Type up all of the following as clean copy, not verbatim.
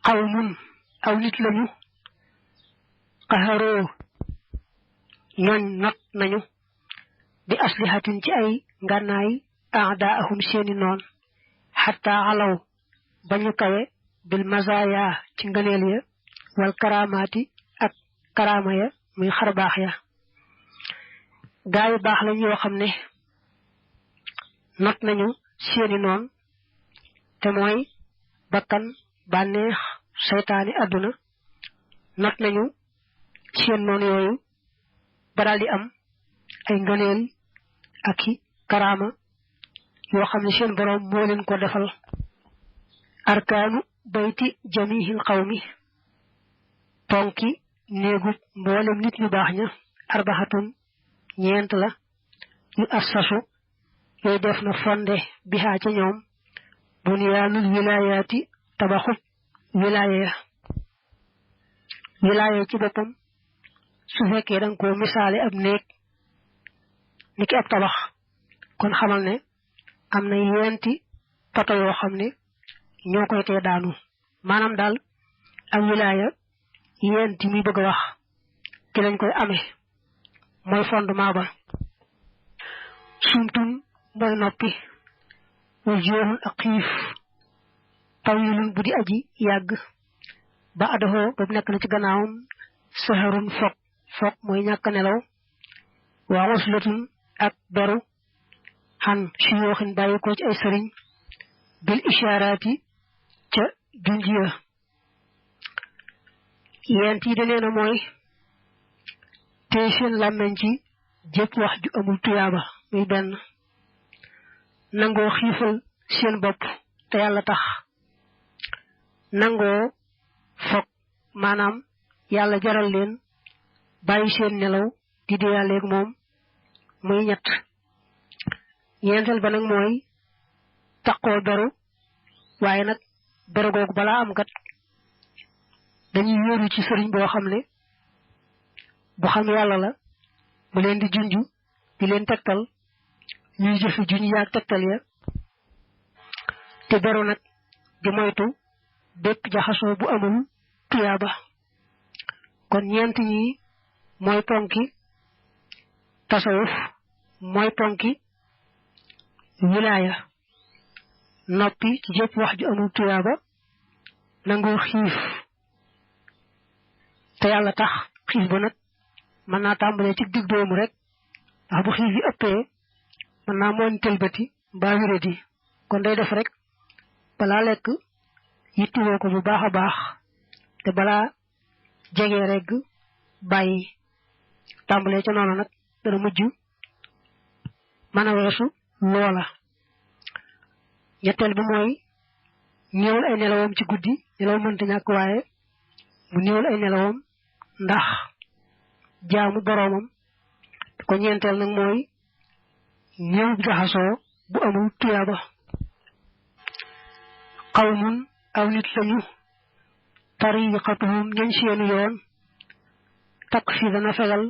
qawmun aw nit lañu qaharoo ñooñ not nañu bi aslihatin ci ay ngànnaay a'daahum seeni noon xatta alaw bañu kawe bil mazaya ci ngëneel ya wal karamaati ak karama ya muy xarbaax ya gaayu baax lañ yoo xam ne not nañu seeni noon te mooy bakkan bànneex seytaani àdduna not nañu seen noon yooyu ba daal di am ay ngëneel ak i karaama yoo xam ne seen boroom moo leen ko defal arkaanu bayti jamihil qawmi ponki néegub mboolem nit ñu baax ña arbaxatun ñeent la yu assasu yooyu def na fonde bihaa ca ñoom bunyaanul wilaayaati tabaxub wilaaya wilaaya ci boppam su fekkee danga ko misaale ab néeg ni ki ab tabax kon xamal ne am na yenti poto yoo xam ne ñoo koy tee daanu maanaam daal am wilaaya yenti muy bëgg a wax ci lañ koy amee mooy fondement ba sumtun mooy noppi wa jeexul ak xiif tawilun bu di aji yàgg ba adahoo ba nekk na ci gannaawam saharun fok mooy ñàkk nelaw waa waslatun ak beru xan suyooxin bàyyi ko ci ay sëriñ bil ishaaraati ca junjiya yent yi danee na mooy tey seen làmmeñ ci jëpp wax ju amul tuyaaba muy benn nangoo xiifal seen bopp te yàlla tax nangoo fokk maanaam yàlla jaral leen bàyyi seen nelaw di deyaaleeg moom muy ñett ñeenteel ba nag mooy taqoo beru waaye nag beru googu balaa am kat dañuy wéeru ci sëriñ boo xam ne bu xam yàlla la mu leen di junj di leen tegtal ñuy jëfi junj yaag tegtal ya te beru nag di moytu bépp jaxasoo bu amul tuyaaba kon ñeent ñi mooy ponki tasawuf mooy ponki wilaaya noppi ci jëpp wax ju amul tuyaaba nangoo xiif te yàlla tax xiif ba nag mën naa tàmbalee ci dig doomu rek ndax bu xiif yi ëppee mën naa mooñ tëlbati mbaa wéradi kon day def rek balaa lekk yittiwoo ko bu baax a baax te balaa jegee rek bàyyi tàmbalee ca noonu nag dana mujj mën a weesu loola ñetteel bi mooy néewal ay nelawam ci guddi nelaw mënta ñàkk waaye mu néewal ay nelawam ndax jaamu boroomam ko ñeenteel nag mooy néew jaxasoo bu amul tuyaaba qawmun aw nit lañu tariqatuhum ñañ seenu yoon takk fi dana fegal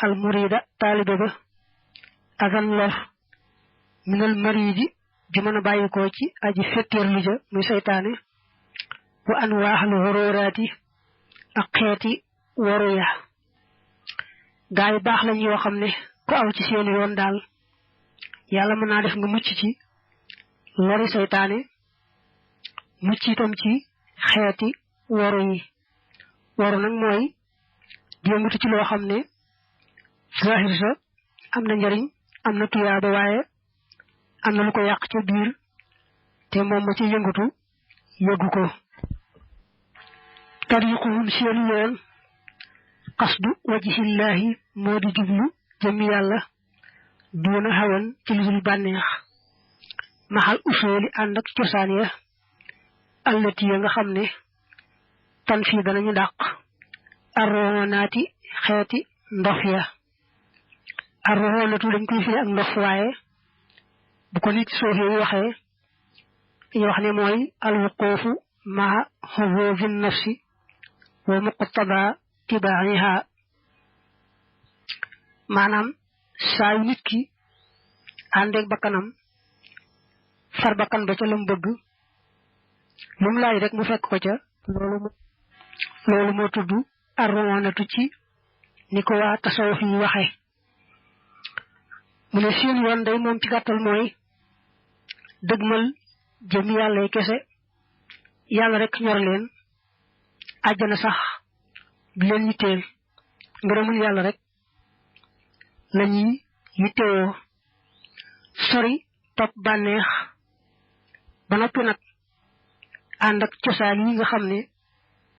al murida taalibe ba agan lor minal maridi ju mën a bàyyikoo ci aji fetteerlu ja muy seytaane wa an waaxal xorooraati ak xeeti waru ya gaa yi baax lañ yoo xam ne ku aw ci seenu yoon daal yàlla mën naa def nga mucc ci lori seytaane mucc itam ci xeeti waru yi waru nag mooy yëngatu ci loo xam ne zahir sa am na njariñ am na tuyaaba waaye am na lu ko yàq ca biir te moom ma ci yëngatu yëggu ko tariquhum seen yoon qasdu wajhillahi moo di jublu jëmmi yàlla duuna hawan ci lu dul bànneex maxal usooli ànd ak cosaan ya allati ya nga xam ne tan fii danañu dàq arronaati xeeti ndof ya arronatu dañ koy firi ak ndof waaye bu ko nit soofee waxee dañuy wax ne mooy alwuquufu maa xubuubi nafsi wa muqtada tibaa'iha maanaam saa yu nit ki àndeeg bakkanam far bakkan ba ca lam bëgg lu mu laaj rek mu fekk ko ca loolu moo tudd arroonatu ci ni ko waa tasawuf yi waxe mu ne seen yoon day moom ci gàttal mooy dëgmal jëm yàlla kese yàlla rek ñor leen àjjana sax di leen yitteel ngërëmul yàlla rek lañuy yittewoo sori topp bànneex ba noppi nag ànd ak cosaan yi nga xam ne